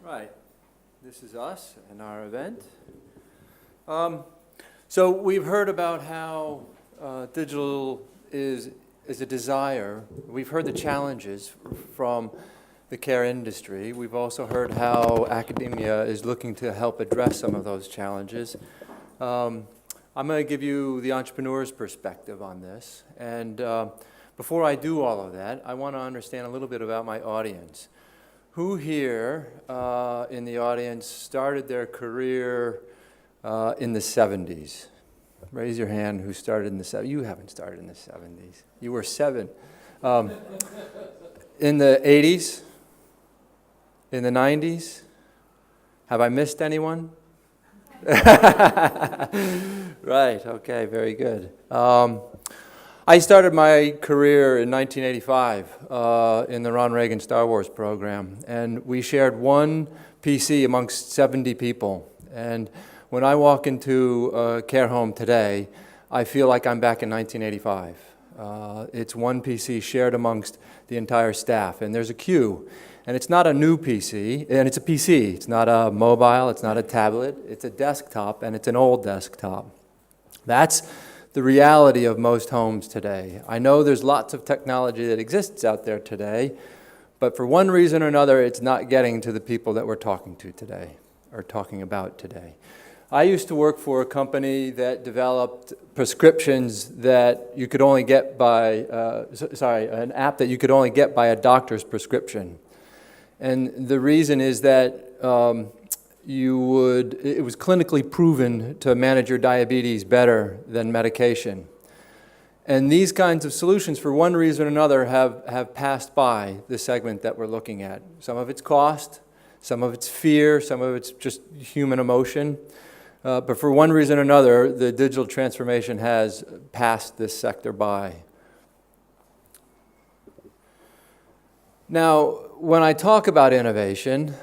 Right. This is us and our event. So we've heard about how digital is a desire. We've heard the challenges from the care industry. We've also heard how academia is looking to help address some of those challenges. I'm going to give you the entrepreneur's perspective on this. And before I do all of that, I want to understand a little bit about my audience. Who here in the audience started their career in the 70s? Raise your hand who started in the 70s. You haven't started in the 70s. You were 7. In the 80s? In the 90s? Have I missed anyone? Right, okay, very good. I started my career in 1985 in the Ron Reagan Star Wars program, and we shared one PC amongst 70 people. And when I walk into a care home today, I feel like I'm back in 1985. It's one PC shared amongst the entire staff, and there's a queue. And it's not a new PC, and it's a PC. It's not a mobile, it's not a tablet, it's a desktop, and it's an old desktop. That's the reality of most homes today. I know there's lots of technology that exists out there today, but for one reason or another, it's not getting to the people that we're talking to today, or talking about today. I used to work for a company that developed prescriptions that you could only get by, an app that you could only get by a doctor's prescription. And the reason is that it was clinically proven to manage your diabetes better than medication. And these kinds of solutions, for one reason or another, have passed by the segment that we're looking at. Some of it's cost, some of it's fear, some of it's just human emotion. But for one reason or another, the digital transformation has passed this sector by. Now, when I talk about innovation,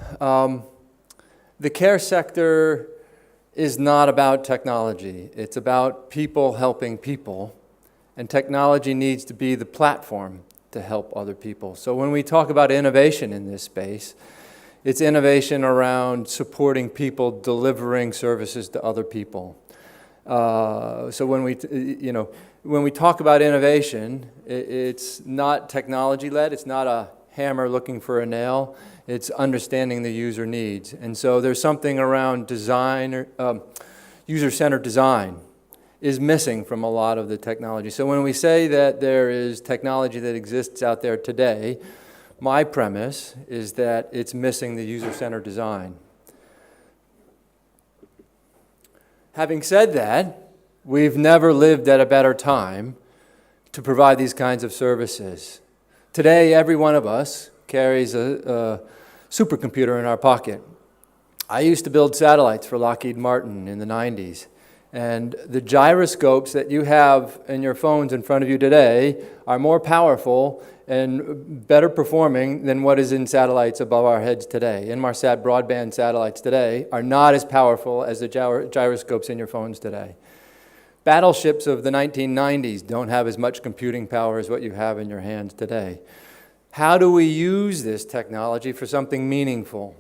the care sector is not about technology. It's about people helping people, and technology needs to be the platform to help other people. So when we talk about innovation in this space, it's innovation around supporting people delivering services to other people. So when we talk about innovation, it's not technology-led. It's not a hammer looking for a nail. It's understanding the user needs. And so there's something around design, user-centered design is missing from a lot of the technology. So when we say that there is technology that exists out there today, my premise is that it's missing the user-centered design. Having said that, we've never lived at a better time to provide these kinds of services. Today, every one of us carries a supercomputer in our pocket. I used to build satellites for Lockheed Martin in the 90s. And the gyroscopes that you have in your phones in front of you today are more powerful and better performing than what is in satellites above our heads today. Inmarsat broadband satellites today are not as powerful as the gyroscopes in your phones today. Battleships of the 1990s don't have as much computing power as what you have in your hands today. How do we use this technology for something meaningful?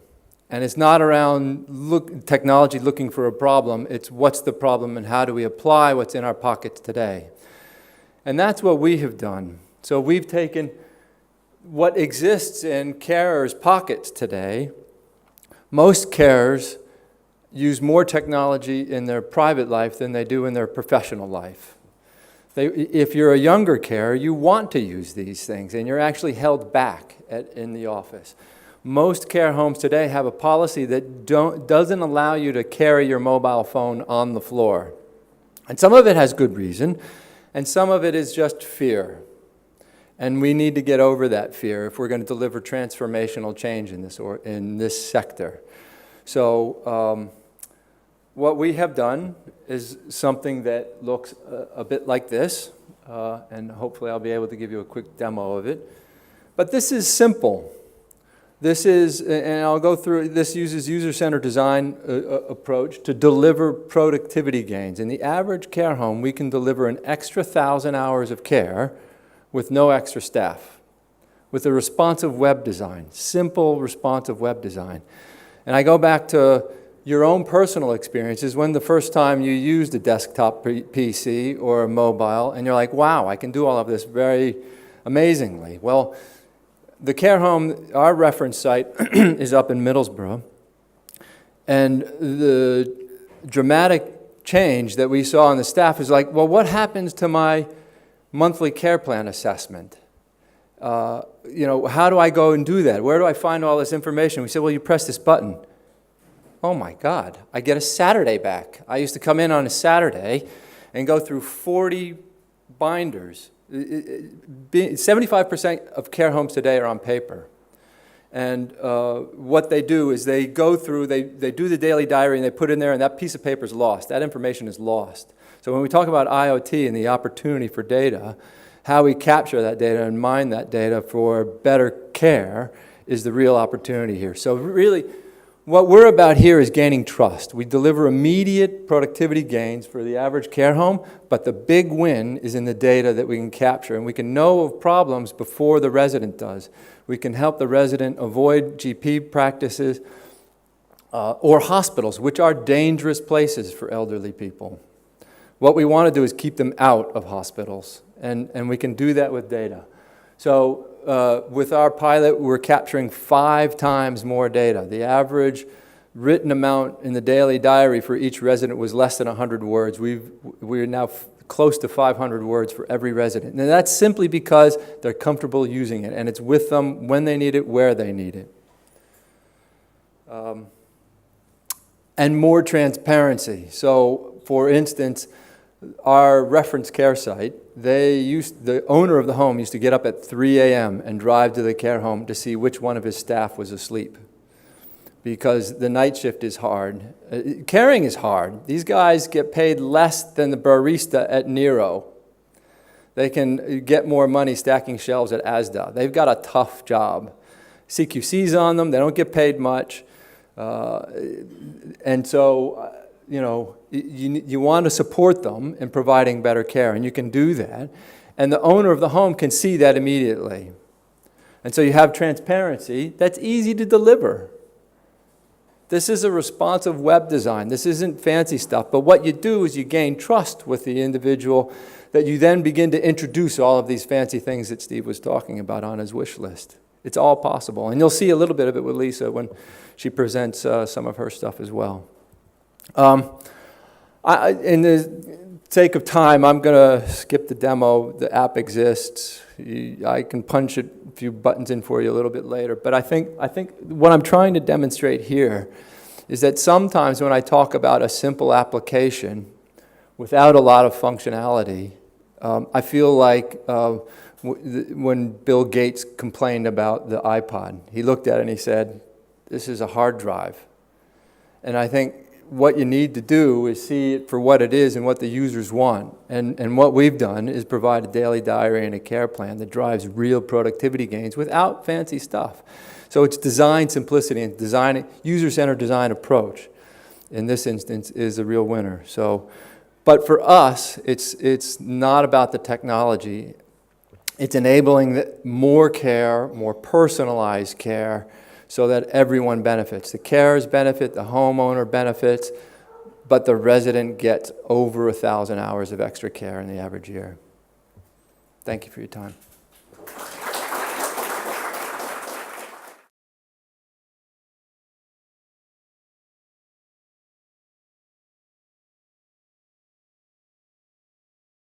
And it's not around technology looking for a problem, it's what's the problem and how do we apply what's in our pockets today. And that's what we have done. So we've taken what exists in carers' pockets today. Most carers use more technology in their private life than they do in their professional life. If you're a younger carer, you want to use these things, and you're actually held back in the office. Most care homes today have a policy that doesn't allow you to carry your mobile phone on the floor. And some of it has good reason, and some of it is just fear. And we need to get over that fear if we're going to deliver transformational change in this sector. So what we have done is something that looks a bit like this, and hopefully I'll be able to give you a quick demo of it. But this is simple. This is, and I'll go through, this uses user-centered design approach to deliver productivity gains. In the average care home, we can deliver an extra 1,000 hours of care with no extra staff, with a responsive web design, simple responsive web design. And I go back to your own personal experiences. When the first time you used a desktop PC or a mobile, and you're like, wow, I can do all of this very amazingly. Well, the care home, our reference site is up in Middlesbrough, and the dramatic change that we saw in the staff is like, well, what happens to my monthly care plan assessment? How do I go and do that? Where do I find all this information? We said, well, you press this button. Oh my God, I get a Saturday back. I used to come in on a Saturday and go through 40 binders. 75% of care homes today are on paper. And what they do is they go through, they do the daily diary and they put in there, and that piece of paper is lost. That information is lost. So when we talk about IoT and the opportunity for data, how we capture that data and mine that data for better care is the real opportunity here. So really, what we're about here is gaining trust. We deliver immediate productivity gains for the average care home, but the big win is in the data that we can capture. And we can know of problems before the resident does. We can help the resident avoid GP practices or hospitals, which are dangerous places for elderly people. What we want to do is keep them out of hospitals, and we can do that with data. So with our pilot, we're capturing 5 times more data. The average written amount in the daily diary for each resident was less than 100 words. We're now close to 500 words for every resident. And that's simply because they're comfortable using it, and it's with them when they need it, where they need it. And more transparency. So, for instance, our reference care site, the owner of the home used to get up at 3 a.m. and drive to the care home to see which one of his staff was asleep, because the night shift is hard. Caring is hard. These guys get paid less than the barista at Nero. They can get more money stacking shelves at Asda. They've got a tough job. CQC's on them. They don't get paid much. And so, you want to support them in providing better care, and you can do that. And the owner of the home can see that immediately. And so you have transparency that's easy to deliver. This is a responsive web design. This isn't fancy stuff, but what you do is you gain trust with the individual, that you then begin to introduce all of these fancy things that Steve was talking about on his wish list. It's all possible. And you'll see a little bit of it with Lisa when she presents some of her stuff as well. In the sake of time, I'm going to skip the demo. The app exists. I can punch a few buttons in for you a little bit later. But I think what I'm trying to demonstrate here is that sometimes when I talk about a simple application without a lot of functionality, I feel like when Bill Gates complained about the iPod, he looked at it and he said, "This is a hard drive." And I think what you need to do is see it for what it is and what the users want. And what we've done is provide a daily diary and a care plan that drives real productivity gains without fancy stuff. So it's design simplicity and user-centered design approach, in this instance, is a real winner. But for us, it's not about the technology. It's enabling more care, more personalized care, so that everyone benefits. The carers benefit, the homeowner benefits, but the resident gets over 1,000 hours of extra care in the average year. Thank you for your time.